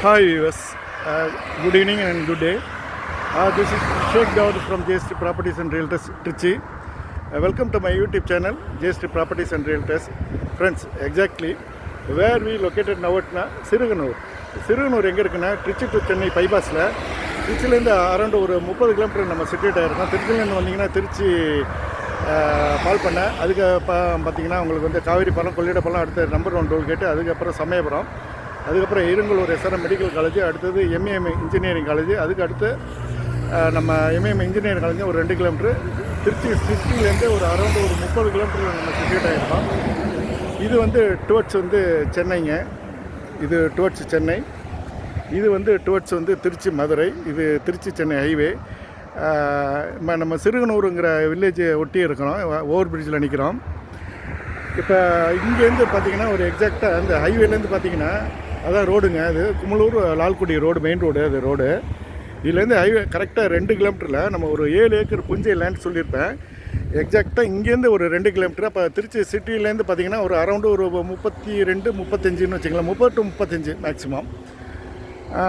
Hi viewers, good evening and good day. This is Sheikh Daud from JST Properties and Realtors Trichy. Welcome to my YouTube channel JST Properties and Realtors. Friends, exactly where we located now at Siruganur. Sirukanur எங்கே இருக்குன்னா Trichy to Chennai பைபாஸில் திருச்சியிலேருந்து around ஒரு 30 kilometre நம்ம சிட்டியேட் ஆகிருக்கோம். திருச்சியிலேருந்து வந்தீங்கன்னா திருச்சி பால் பண்ண அதுக்கு பார்த்தீங்கன்னா உங்களுக்கு வந்து காவேரி பாலம் கொள்ளிடப்பாலம் அடுத்த நம்பர் 1 டோல்கேட்டு, அதுக்கப்புறம் சமயபுரம், அதுக்கப்புறம் இருங்கலூர் SRM மெடிக்கல் காலேஜ், அடுத்தது MEM இன்ஜினியரிங் காலேஜ், அதுக்கு அடுத்து நம்ம MEM இன்ஜினியரிங் காலேஜ் ஒரு 2 கிலோமீட்ரு. திருச்சி சிட்டிலேருந்து ஒரு அரௌண்ட் ஒரு 30 கிலோமீட்டர் நம்ம சிட்டியேட் ஆகிருக்கோம். இது வந்து டுவர்ட்ஸ் வந்து சென்னைங்க, இது டுவர்ட்ஸ் சென்னை, இது வந்து டுவர்ட்ஸ் வந்து திருச்சி மதுரை, இது திருச்சி சென்னை ஹைவே. நம்ம சிறுகனூருங்கிற வில்லேஜை ஒட்டி இருக்கிறோம், ஓவர் பிரிட்ஜில் நிற்கிறோம். இப்போ இங்கேருந்து பார்த்திங்கன்னா ஒரு எக்ஸாக்டாக அந்த ஹைவேலேருந்து பார்த்திங்கன்னா அதான் ரோடுங்க, அது Kumulur Lalgudi road, main road அது ரோடு. இதுலேருந்து ஹைவே கரெக்டாக 2 கிலோமீட்டரில் நம்ம ஒரு 7 ஏக்கர் புஞ்சை லேண்ட் சொல்லியிருப்பேன். எக்ஸாக்டாக இங்கேருந்து ஒரு 2 கிலோமீட்டர். அப்போ திருச்சி சிட்டிலேருந்து பார்த்திங்கன்னா ஒரு அரௌண்டு ஒரு 32-35 வச்சுக்கலாம், 30 to 35 மேக்ஸிமம்.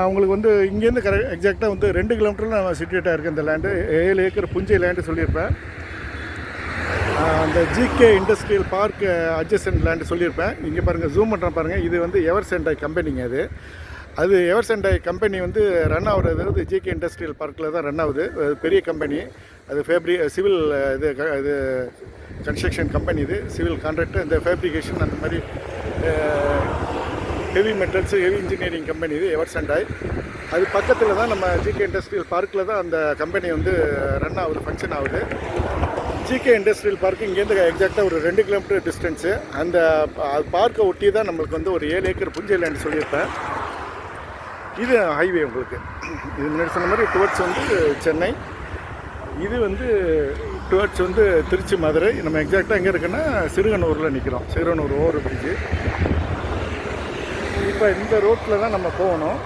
உங்களுக்கு வந்து இங்கேருந்து எக்ஸாக்டாக வந்து 2 கிலோமீட்டரில் நான் சிட்டியேட்டாக இருக்கேன். இந்த லேண்டு 7 ஏக்கர் புஞ்சை லேண்டு சொல்லியிருப்பேன். அந்த GK industrial park adjacent land சொல்லியிருப்பேன். இங்கே பாருங்கள், ஜூம் பண்ணுற பாருங்கள், இது வந்து எவர்சென்டாய் கம்பெனிங்க. அது எவர்சென்டாய் கம்பெனி வந்து ரன் ஆகுறது வந்து GK இண்டஸ்ட்ரியல் பார்க்கில் தான் ரன் ஆகுது. அது பெரிய கம்பெனி, அது சிவில் இது கன்ஸ்ட்ரக்ஷன் கம்பெனி, இது சிவில் கான்ட்ராக்டர், இந்த ஃபேப்ரிகேஷன் அந்த மாதிரி heavy metals, heavy engineering company இது எவர்சென்டாய். அது பக்கத்தில் தான் நம்ம GK இண்டஸ்ட்ரியல் பார்க்கில் தான் அந்த கம்பெனி வந்து ரன் ஆகுது, ஃபங்க்ஷன் ஆகுது. GK இண்டஸ்ட்ரியல் பார்க்கு இங்கேருந்து எக்ஸாக்டாக ஒரு 2 கிலோமீட்டர் டிஸ்டன்ஸு. அந்த பார்க்கை ஒட்டி தான் நம்மளுக்கு வந்து ஒரு 7 ஏக்கர் புஞ்சை லேண்ட் சொல்லியிருப்பேன். இது ஹைவே உங்களுக்கு, இது முன்னாடி சொன்ன மாதிரி டுவர்ட்ஸ் வந்து சென்னை, இது வந்து டுவர்ட்ஸ் வந்து திருச்சி மதுரை. நம்ம எக்ஸாக்டாக எங்கே இருக்குன்னா சிறுகனூரில் நிற்கிறோம், சிறுகனூர் ஓவர் பிரிட்ஜு. இப்போ இந்த ரோட்டில் தான் நம்ம போகணும்.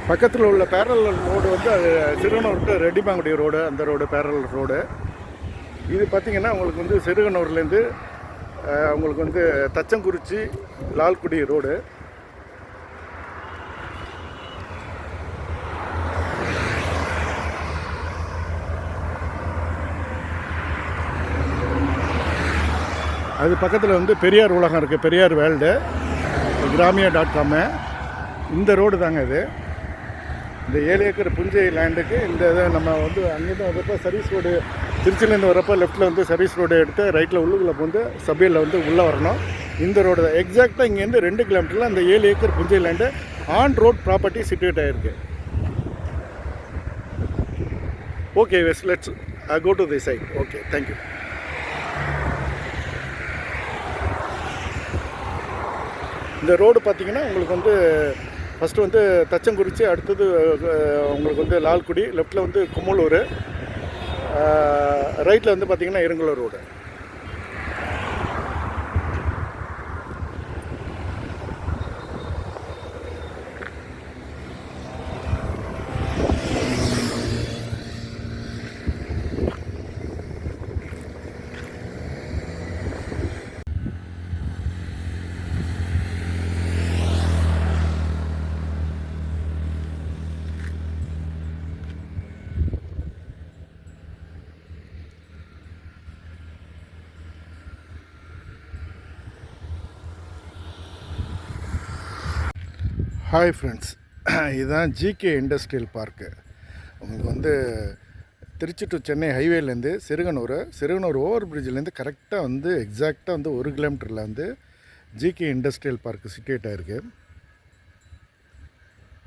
பக்கத்தில் உள்ள பேரலல் ரோடு வந்து அது சிறுகனூர் டு ரெட்டிமாங்குடி ரோடு, அந்த ரோடு பேரலல் ரோடு. இது பார்த்திங்கன்னா உங்களுக்கு வந்து சிறுகனூர்லேருந்து உங்களுக்கு வந்து தச்சங்குறிச்சி லால்குடி ரோடு. அது பக்கத்தில் வந்து பெரியார் உலகம் இருக்குது, பெரியார் வேர்ல்டு, கிராமியா.com. இந்த ரோடு தாங்க இது. இந்த 7 ஏக்கர் புஞ்சை லேண்டுக்கு இந்த இதை நம்ம வந்து அங்கேருந்து வரப்போ சர்வீஸ் ரோடு, திருச்சியிலேருந்து வரப்போ லெஃப்ட்டில் வந்து சர்வீஸ் ரோடு எடுத்து ரைட்டில் உள்ளுக்குள்ளே வந்து சபையில் வந்து உள்ளே வரணும். இந்த ரோடு தான் எக்ஸாக்டாக இங்கேருந்து 2 கிலோமீட்டரில் அந்த 7 ஏக்கர் புஞ்சை land on road property situated ஆகிருக்கு. Okay, let's go to the site. Okay, thank you. இந்த ரோடு பார்த்திங்கன்னா உங்களுக்கு வந்து ஃபஸ்ட்டு வந்து தச்சங்குறிச்சி, அடுத்தது உங்களுக்கு வந்து லால்குடி, லெஃப்ட்டில் வந்து குமலூர், ரைட்டில் வந்து பார்த்திங்கன்னா இருங்கலூர் ரோடு. ஹாய் ஃப்ரெண்ட்ஸ், இதுதான் GK இண்டஸ்ட்ரியல் பார்க்கு. உங்களுக்கு வந்து திருச்சி டு சென்னை ஹைவேலேருந்து சிறுகனூர் ஓவர் பிரிட்ஜிலேருந்து கரெக்டாக வந்து எக்ஸாக்டாக வந்து 1 கிலோமீட்டரில் வந்து GK இண்டஸ்ட்ரியல் பார்க்கு சிட்டுவேட் ஆகிருக்கு.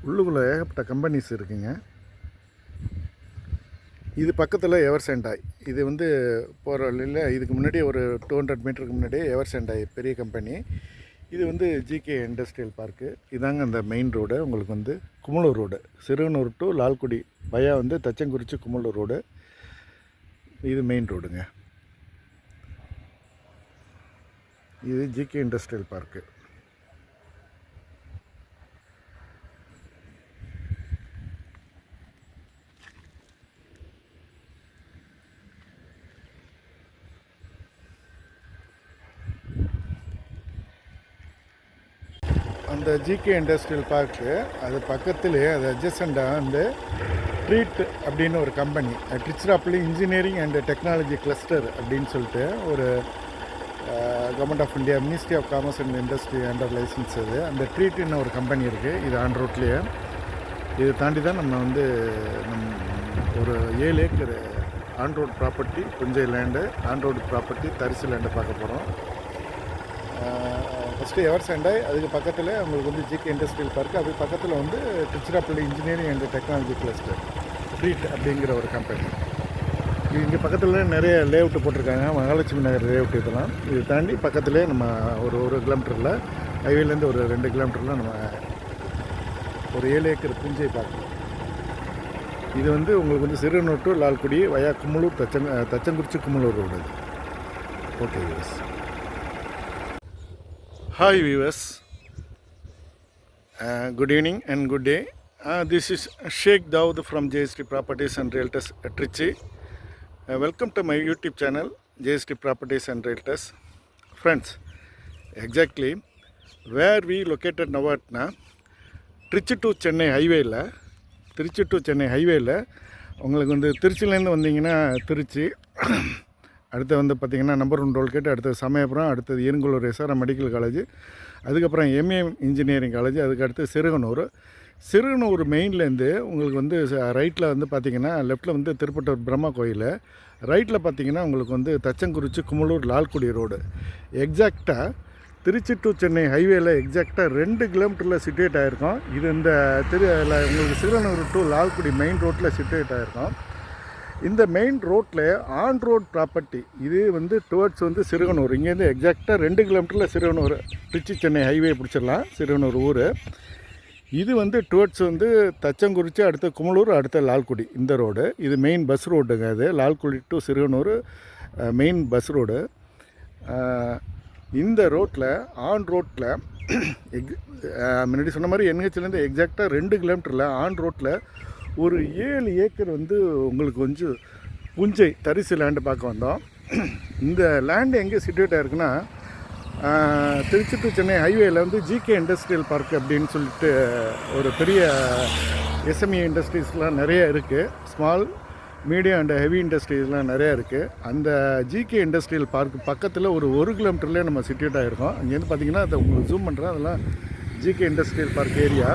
உள்ளுக்குள்ளே ஏகப்பட்ட கம்பெனிஸ் இருக்குங்க. இது பக்கத்தில் எவர்சென்டாய், இது வந்து போகிற வழியில் இதுக்கு முன்னாடி ஒரு 200 மீட்டருக்கு முன்னாடியே எவர்சென்டாய் பெரிய கம்பெனி. இது வந்து GK இண்டஸ்ட்ரியல் பார்க்கு. இதாங்க அந்த மெயின் ரோடு, உங்களுக்கு வந்து Kumalur road, Sirugunur to Lalgudi via வந்து தச்சங்குறிச்சி குமலூர் ரோடு. இது மெயின் ரோடுங்க. இது GK இண்டஸ்ட்ரியல் பார்க்கு. அந்த ஜிகே இண்டஸ்ட்ரியல் பார்க்கு அது பக்கத்துலேயே அது அட்ஜசண்டாக வந்து ட்ரீட் அப்படின்னு ஒரு company, Tiruchirappalli engineering and technology cluster அப்படின்னு சொல்லிட்டு ஒரு government of India ministry of commerce and industry under license அது. அந்த ட்ரீட்னு ஒரு கம்பெனி இருக்குது, இது ஆன் ரோட்லேயே. இதை தாண்டி தான் நம்ம வந்து ஒரு 7 acre on road property, Punjai land, on road property, தரிசு லேண்டை பார்க்க போகிறோம். ஃபஸ்ட்டு எவர்செண்டாய், அதுக்கு பக்கத்தில் உங்களுக்கு வந்து ஜிகே இண்டஸ்ட்ரியல் பார்க்கு, அதுக்கு பக்கத்தில் வந்து Tiruchirappalli engineering and technology cluster treat அப்படிங்கிற ஒரு கம்பெனி. இங்கே பக்கத்தில் நிறைய லேஅவுட்டு போட்டிருக்காங்க, மகாலட்சுமி நகர் லேஅவுட். இதெல்லாம் இது தாண்டி பக்கத்துலேயே நம்ம ஒரு கிலோமீட்டரில், ஹைவேலேருந்து ஒரு 2 கிலோமீட்டரில் நம்ம ஒரு 7 ஏக்கர் புஞ்சை பார்க்கலாம். இது வந்து உங்களுக்கு வந்து Sirunur to Lalgudi via Kummalur, Thachankurichi Kummalur road. Okay viewers. Hi viewers, good evening and good day. This is Sheikh Dawood from JST Properties and Realtors at Trichy. Welcome to my YouTube channel, JST Properties and Realtors. Friends, exactly where we located now at Trichy to Chennai highwayல, Trichy to Chennai ஹைவேயில் உங்களுக்கு வந்து திருச்சியிலேருந்து வந்தீங்கன்னா திருச்சி, அடுத்து வந்து பார்த்திங்கன்னா number 1 tollgate, அடுத்தது சமயபுரம், அடுத்தது இருங்கூர் எஸ்ஆர்எம் மெடிக்கல் காலேஜ், அதுக்கப்புறம் எம்ஏஎம் இன்ஜினியரிங் காலேஜ், அதுக்கு அடுத்து சிறுகனூர் மெயின்லேருந்து உங்களுக்கு வந்து ரைட்டில் வந்து பார்த்திங்கன்னா லெஃப்ட்டில் வந்து திருப்பட்டூர் பிரம்மா கோயில், ரைட்டில் பார்த்திங்கன்னா உங்களுக்கு வந்து தச்சங்குறிச்சி கும்மலூர் லால்குடி ரோடு. எக்ஸாக்டாக திருச்சி டு சென்னை ஹைவேல எக்ஸாக்டாக 2 கிலோமீட்டரில் சிட்டுவேட் ஆகிருக்கோம். இது இந்த உங்களுக்கு சிறுகனூர் டு லால்குடி மெயின் ரோட்டில் சிட்டுவேட் ஆகிருக்கோம். இந்த மெயின் ரோட்டில் ஆன் ரோட் ப்ராப்பர்ட்டி, இது வந்து டுவர்ட்ஸ் வந்து சிறுகனூர். இங்கேருந்து எக்ஸாக்டாக 2 கிலோமீட்டரில் சிறுகனூர், திருச்சி சென்னை ஹைவே பிடிச்சிடலாம், சிறுகனூர் ஊர். இது வந்து டுவர்ட்ஸ் வந்து தச்சங்குறிச்சி, அடுத்த கும்மலூர், அடுத்த லால்குடி, இந்த ரோடு. இது மெயின் பஸ் ரோடுங்க. அது Lalgudi to Sirugunur main bus road. இந்த ரோட்டில் ஆன் ரோட்டில் முன்னாடி சொன்ன மாதிரி என்ஹெச்லேருந்து எக்ஸாக்டாக 2 கிலோமீட்டரில் ஆன் ரோட்டில் ஒரு 7 ஏக்கர் வந்து உங்களுக்கு கொஞ்சம் புஞ்சை தரிசு லேண்டு பார்க்க வந்தோம். இந்த லேண்டு எங்கே சிட்டுவேட் ஆகிருக்குன்னா, திருச்சி டு சென்னை ஹைவேயில் வந்து ஜிகே இண்டஸ்ட்ரியல் பார்க் அப்படின்னு சொல்லிட்டு ஒரு பெரிய எஸ்எம்இ இண்டஸ்ட்ரீஸ்லாம் நிறைய இருக்குது, ஸ்மால் மீடியம் அண்ட் ஹெவி இண்டஸ்ட்ரீஸ்லாம் நிறையா இருக்குது. அந்த ஜிகே இண்டஸ்ட்ரியல் பார்க் பக்கத்தில் ஒரு கிலோமீட்டர்லேயே நம்ம சிட்டுவேட் ஆகிருக்கோம். அங்கேருந்து பார்த்திங்கன்னா அதை உங்களுக்கு ஜூம் பண்ணுறேன், அதெல்லாம் ஜிகே இண்டஸ்ட்ரியல் பார்க் ஏரியா.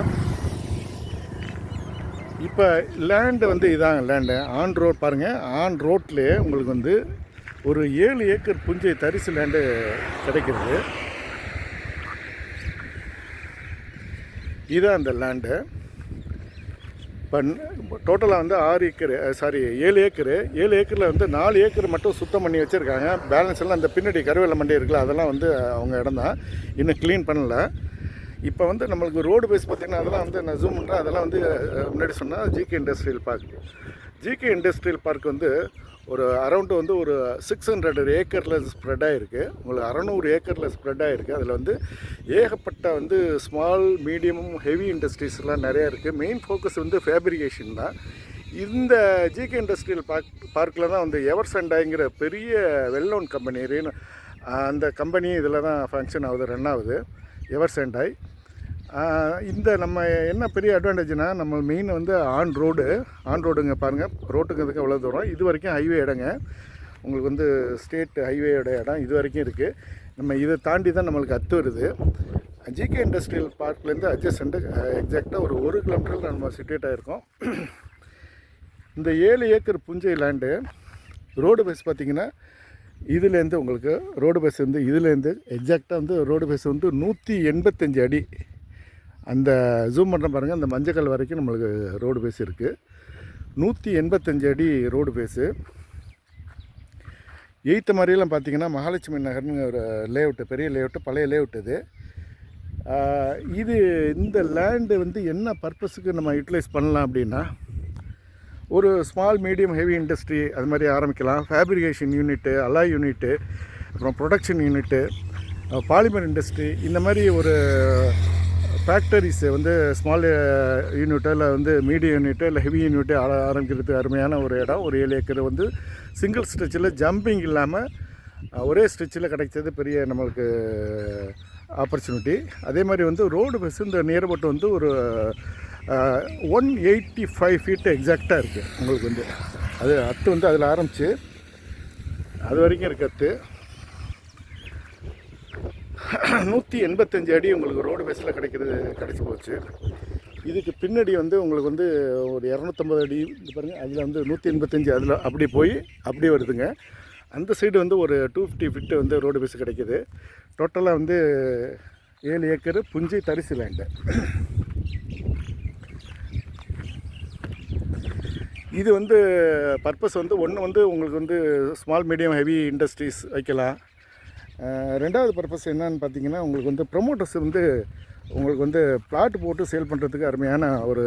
இப்போ லேண்டு வந்து இதாங்க லேண்டு, ஆன் ரோட் பாருங்கள். ஆன் ரோட்லேயே உங்களுக்கு வந்து ஒரு 7 ஏக்கர் புஞ்சை தரிசு லேண்டு கிடைக்கிறது. இதுதான் அந்த லேண்டு. இப்போ டோட்டலாக வந்து 7 ஏக்கரில் வந்து 4 ஏக்கர் மட்டும் சுத்தம் பண்ணி வச்சுருக்காங்க. பேலன்ஸ் எல்லாம் அந்த பின்னாடி கருவேல மண்டி இருக்குல்ல, அதெல்லாம் வந்து அவங்க இடம் தான், இன்னும் க்ளீன் பண்ணல. இப்போ வந்து நம்மளுக்கு ரோடு பேஸ் பார்த்திங்கன்னா அதெல்லாம் வந்து நான் ஜூம் பண்ணுறேன், அதெல்லாம் வந்து முன்னாடி சொன்னால் GK industrial park. GK industrial park வந்து ஒரு அரௌண்டு வந்து ஒரு 600 ஏக்கரில் ஸ்ப்ரெட் ஆகிருக்கு. உங்களுக்கு 600 ஏக்கரில் ஸ்ப்ரெட் ஆகிருக்கு. அதில் வந்து ஏகப்பட்ட வந்து ஸ்மால் மீடியமும் ஹெவி இண்டஸ்ட்ரீஸ்லாம் நிறையா இருக்குது. மெயின் ஃபோக்கஸ் வந்து ஃபேப்ரிகேஷன் தான். இந்த ஜிகே இண்டஸ்ட்ரியல் பார்க்கில் தான் வந்து எவர்செண்டாய்ங்கிற பெரிய வெல் நோன் கம்பெனி, அந்த கம்பெனி இதில் தான் ஃபங்க்ஷன் ஆகுது, ரன் ஆகுது, எவர்செண்டாய். இந்த நம்ம என்ன பெரிய அட்வான்டேஜ்னால், நம்ம மெயின் வந்து ஆன் ரோடுங்க பாருங்கள். ரோட்டுக்கு இதுக்கு எவ்வளோ தூரம், இது வரைக்கும் ஹைவே இடங்க, உங்களுக்கு வந்து ஸ்டேட் ஹைவேயோட இடம் இது வரைக்கும் இருக்குது. நம்ம இதை தாண்டி தான் நம்மளுக்கு அத்து வருது. ஜிகே இண்டஸ்ட்ரியல் பார்க்லேருந்து அட்ஜஸ்ட் எக்ஸாக்டாக ஒரு கிலோமீட்டரில் நம்ம சிட்டுவேட் ஆகிருக்கோம். இந்த 7 ஏக்கர் புஞ்சை லேண்டு ரோடு பேஸ் பார்த்திங்கன்னா இதுலேருந்து உங்களுக்கு ரோடு பேஸ் வந்து இதுலேருந்து எக்ஸாக்டாக வந்து ரோடு பேஸ் வந்து 185 அடி. அந்த ஜூம் பண்ணுற பாருங்கள், அந்த மஞ்சக்கல் வரைக்கும் நம்மளுக்கு ரோடு பேஸ் இருக்குது. 185 அடி ரோடு பேஸு. எய்த்த மாதிரியெல்லாம் பார்த்திங்கன்னா மகாலட்சுமி நகர்னு ஒரு லேஅவுட்டு, பெரிய லேஅவுட்டு, பழைய லேஅவுட் இது. இந்த லேண்டு வந்து என்ன பர்பஸுக்கு நம்ம யூட்டிலைஸ் பண்ணலாம் அப்படின்னா, ஒரு ஸ்மால் மீடியம் ஹெவி இண்டஸ்ட்ரி அது மாதிரி ஆரம்பிக்கலாம். ஃபேப்ரிகேஷன் யூனிட்டு, அலாய் யூனிட்டு, அப்புறம் ப்ரொடக்ஷன் யூனிட்டு, பாலிமர் இண்டஸ்ட்ரி, இந்த மாதிரி ஒரு ஃபேக்டரிஸு வந்து ஸ்மால் யூனிட்டோ இல்லை வந்து மீடியம் யூனிட்டோ இல்லை ஹெவி யூனிட்டோ ஆரம்பிக்கிறதுக்கு அருமையான ஒரு இடம். ஒரு 7 ஏக்கர் வந்து சிங்கிள் ஸ்ட்ரெச்சில் ஜம்பிங் இல்லாமல் ஒரே ஸ்ட்ரெச்சில் கிடைச்சது பெரிய நம்மளுக்கு ஆப்பர்ச்சுனிட்டி. அதே மாதிரி வந்து ரோடு பஸ் இந்த நியர்பட் வந்து ஒரு 185 ஃபீட்டு எக்ஸாக்டாக இருக்குது உங்களுக்கு வந்து. அது அத்து வந்து அதில் ஆரம்பித்து அது வரைக்கும் இருக்குது அத்து. 185 அடி உங்களுக்கு ரோடு பஸ்ஸில் கிடச்சி போச்சு. இதுக்கு பின்னாடி வந்து உங்களுக்கு வந்து ஒரு 250 அடி இது பாருங்கள், அதில் வந்து 185 அதில் அப்படி போய் அப்படியே வருதுங்க. அந்த சைடு வந்து ஒரு 250 ஃபீட்டு வந்து ரோடு பஸ் கிடைக்கிது. டோட்டலாக வந்து 7 ஏக்கர் புஞ்சி தரிசு லேண்டு. இது வந்து பர்பஸ் வந்து ஒன்று வந்து உங்களுக்கு வந்து ஸ்மால் மீடியம் ஹெவி இண்டஸ்ட்ரீஸ் வைக்கலாம். ரெண்டாவது பர்பஸ் என்னன்னு பார்த்தீங்கன்னா, உங்களுக்கு வந்து ப்ரொமோட்டர்ஸ் வந்து உங்களுக்கு வந்து பிளாட் போட்டு சேல் பண்ணுறதுக்கு அருமையான ஒரு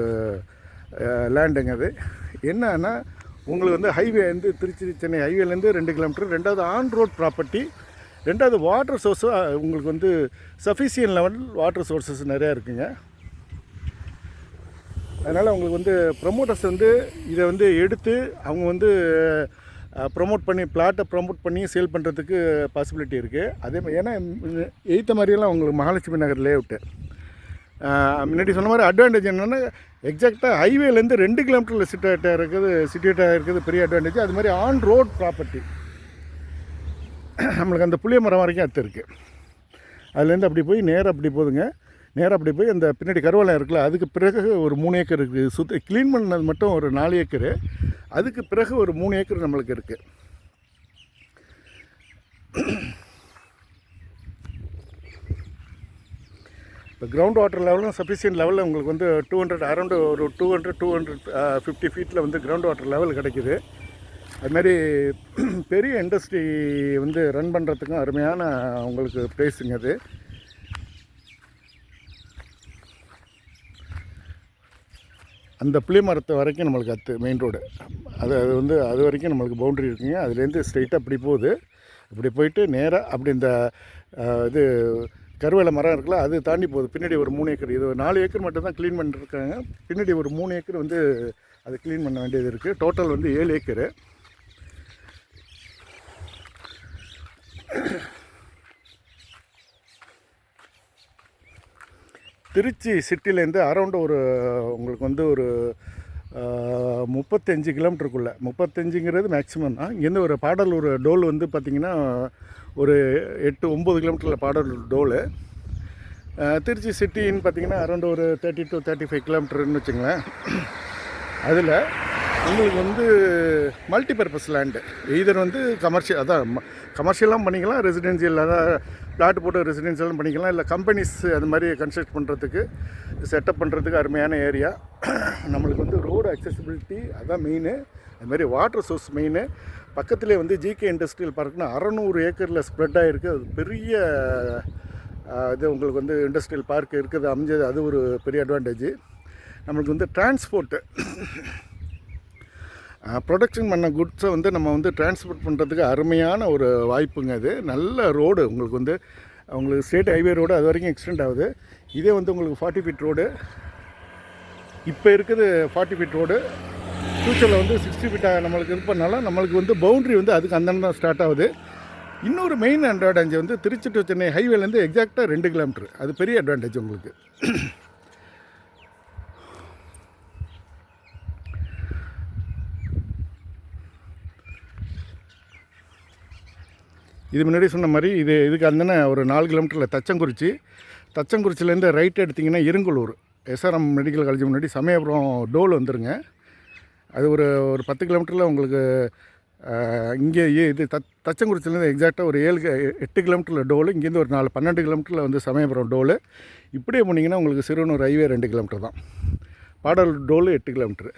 லேண்டுங்க. அது என்னன்னா, உங்களுக்கு வந்து ஹைவே வந்து திருச்சி சென்னை ஹைவேலேருந்து 2 கிலோமீட்டர். ரெண்டாவது ஆன் ரோட் ப்ராப்பர்ட்டி. ரெண்டாவது வாட்டர் சோர்ஸும் உங்களுக்கு வந்து சஃபிஷியன்ட் லெவல் வாட்டர் சோர்ஸஸ் நிறையா இருக்குங்க. அதனால் உங்களுக்கு வந்து ப்ரொமோட்டர்ஸ் வந்து இதை வந்து எடுத்து அவங்க வந்து ப்ரொமோட் பண்ணி பிளாட்டை ப்ரொமோட் பண்ணி சேல் பண்ணுறதுக்கு பாசிபிலிட்டி இருக்குது. அதே மாதிரி ஏன்னா எய்த்த மாதிரியெல்லாம் உங்களுக்கு மகாலட்சுமி நகர் லேஅவுட்டு. முன்னாடி சொன்ன மாதிரி அட்வான்டேஜ் என்னென்னா, எக்ஸாக்டாக ஹைவேலேருந்து 2 கிலோமீட்டரில் சிட்டுவேட்டாக இருக்குது பெரிய அட்வான்டேஜ். அது மாதிரி ஆன் ரோட் ப்ராப்பர்ட்டி. நம்மளுக்கு அந்த புளிய மரம் வரைக்கும் அத்து இருக்குது. அதுலேருந்து அப்படி போய் நேராக அப்படி போகுதுங்க. நேராக அப்படி போய் அந்த பின்னாடி கருவலம் இருக்குல்ல, அதுக்கு பிறகு ஒரு 3 ஏக்கர் இருக்குது. சுற்றி க்ளீன் பண்ணது மட்டும் ஒரு 4 ஏக்கரு. அதுக்கு பிறகு ஒரு 3 ஏக்கர் நம்மளுக்கு இருக்குது. இப்போ கிரவுண்ட் வாட்டர் லெவலும் சஃபிஷியன்ட் லெவலில் உங்களுக்கு வந்து 200 அரௌண்டு ஒரு 250 ஃபீட்டில் வந்து கிரவுண்ட் வாட்டர் லெவல் கிடைக்கிது. அதுமாதிரி பெரிய இண்டஸ்ட்ரி வந்து ரன் பண்ணுறதுக்கும் அருமையான உங்களுக்கு ப்ளேஸுங்க அது. அந்த புளிய மரத்து வரைக்கும் நம்மளுக்கு அத்து மெயின் ரோடு. அது வந்து அது வரைக்கும் நம்மளுக்கு பவுண்ட்ரி இருக்குங்க. அதுலேருந்து ஸ்ட்ரைட்டாக அப்படி போகுது. இப்படி போயிட்டு நேராக அப்படி இந்த இது கருவேல மரம் இருக்குல்ல, அது தாண்டி போகுது. பின்னாடி ஒரு 3 ஏக்கர். இது 4 ஏக்கர் மட்டும் தான் க்ளீன் பண்ணிருக்காங்க. பின்னாடி ஒரு 3 ஏக்கர் வந்து அது க்ளீன் பண்ண வேண்டியது இருக்குது. டோட்டல் வந்து 7 ஏக்கரு. திருச்சி சிட்டிலேருந்து அரௌண்டு ஒரு உங்களுக்கு வந்து ஒரு 35 கிலோமீட்டருக்குள்ளே, 35ங்கிறது மேக்ஸிமம் தான். இங்கேருந்து ஒரு பாடலூர் டோல் வந்து பார்த்திங்கன்னா ஒரு 8-9 கிலோமீட்டரில் பாடலூர் டோலு. திருச்சி சிட்டின்னு பார்த்திங்கன்னா அரௌண்டு ஒரு 30 to 35 கிலோமீட்டர்னு வச்சுங்களேன். அதில் உங்களுக்கு வந்து மல்டிபர்பஸ் லேண்டு. எய்தர் வந்து கமர்ஷியல், அதான் கமர்ஷியலாம் பண்ணிக்கலாம், ரெசிடென்ஷியல் அதான் பிளாட் போட்டு ரெசிடென்ஷியலும் பண்ணிக்கலாம். இல்லை கம்பெனிஸ் அது மாதிரி கன்ஸ்ட்ரக்ட் பண்ணுறதுக்கு செட்டப் பண்ணுறதுக்கு அருமையான ஏரியா. நம்மளுக்கு வந்து ரோடு அக்சசிபிலிட்டி அதான் மெயினு. அதுமாதிரி வாட்டர் சோர்ஸ் மெயினு. பக்கத்துலேயே வந்து ஜிகே இண்டஸ்ட்ரியல் பார்க்குன்னா 600 ஏக்கரில் ஸ்ப்ரெட் ஆகிருக்கு. அது பெரிய இது உங்களுக்கு வந்து இண்டஸ்ட்ரியல் பார்க் இருக்குது அமைஞ்சது. அது ஒரு பெரிய அட்வான்டேஜ். நம்மளுக்கு வந்து டிரான்ஸ்போர்ட்டு ப்ரொடக்ஷன் பண்ண குட்ஸை வந்து நம்ம வந்து டிரான்ஸ்போர்ட் பண்ணுறதுக்கு அருமையான ஒரு வாய்ப்புங்க. அது நல்ல ரோடு உங்களுக்கு வந்து உங்களுக்கு ஸ்டேட் ஹைவே ரோடு அது வரைக்கும் எக்ஸ்டெண்ட் ஆகுது. இதே வந்து உங்களுக்கு 40 ஃபீட் ரோடு இப்போ இருக்குது. 40 ஃபீட் ரோடு ஃப்யூச்சரில் வந்து 60 ஃபீட்டாக நம்மளுக்கு இருப்பதுனால நம்மளுக்கு வந்து பவுண்ட்ரி வந்து அதுக்கு அந்தந்த தான் ஸ்டார்ட் ஆகுது. இன்னொரு மெயின் அட்வான்டேஜ் வந்து திருச்சி டு சென்னை ஹைவேலேருந்து எக்ஸாக்டாக 2 கிலோமீட்டர். அது பெரிய அட்வான்டேஜ் உங்களுக்கு. இது முன்னாடி சொன்ன மாதிரி இதுக்கு அந்தன ஒரு 4 கிலோமீட்டரில் தச்சங்குறிச்சிலேருந்து ரைட் எடுத்திங்கன்னா இருங்கலூர் எஸ்ஆர்எம் மெடிக்கல் காலேஜ் முன்னாடி சமயபுரம் டோல் வந்துருங்க. அது ஒரு 10 கிலோமீட்டரில் உங்களுக்கு இங்கே இது தச்சங்குறிச்சிலேருந்து எக்ஸாக்டாக ஒரு 7-8 கிலோமீட்டரில் டோலு. இங்கேருந்து ஒரு 12 கிலோமீட்டரில் வந்து சமயபுரம் டோலு. இப்படியே போனீங்கன்னா உங்களுக்கு சிறுவனூர் ஹைவே 2 கிலோமீட்டர் தான். பாடல் டோலு 8 கிலோமீட்டரு.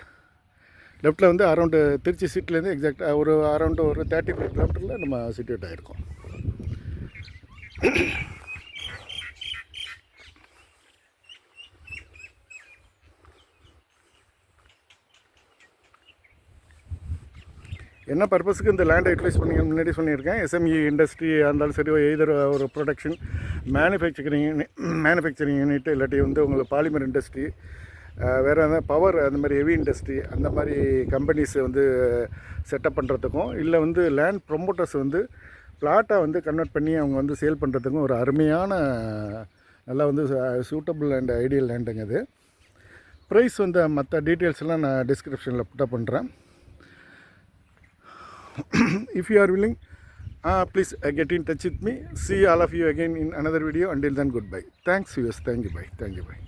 லெஃப்ட்டில் வந்து அரௌண்டு திருச்சி சிட்டிலேருந்து எக்ஸாக்டாக ஒரு அரௌண்டு ஒரு 35 கிலோமீட்டரில் நம்ம சிட்டுவேட் ஆகிருக்கோம். என்ன பர்பஸுக்கு இந்த லேண்டை யூட்டிலைஸ் பண்ணி முன்னாடி சொல்லியிருக்கேன். எஸ்எம்இ இண்டஸ்ட்ரி இருந்தாலும் சரி, எய்தர் ஒரு ப்ரொடக்ஷன் மேனுஃபேக்சரிங் யூனிட், இல்லாட்டி வந்து உங்களுக்கு பாலிமர் இண்டஸ்ட்ரி, வேறு எதாவது பவர் அந்த மாதிரி ஹெவி இண்டஸ்ட்ரி அந்த மாதிரி கம்பெனிஸ் வந்து செட்டப் பண்ணுறதுக்கும், இல்லை வந்து லேண்ட் ப்ரொமோட்டர்ஸ் வந்து பிளாட்டை வந்து கன்வெர்ட் பண்ணி அவங்க வந்து சேல் பண்ணுறதுக்கும் ஒரு அருமையான நல்லா வந்து சூட்டபிள் அண்ட் ஐடியல் லேண்டுங்க இது. ப்ரைஸ் வந்து மற்ற டீட்டெயில்ஸ்லாம் நான் டிஸ்கிரிப்ஷனில் புட்டப் பண்ணுறேன். If you are willing, please get in touch with me. See all of you again in another video. Until then, goodbye. Thanks, viewers. Thank you. Bye.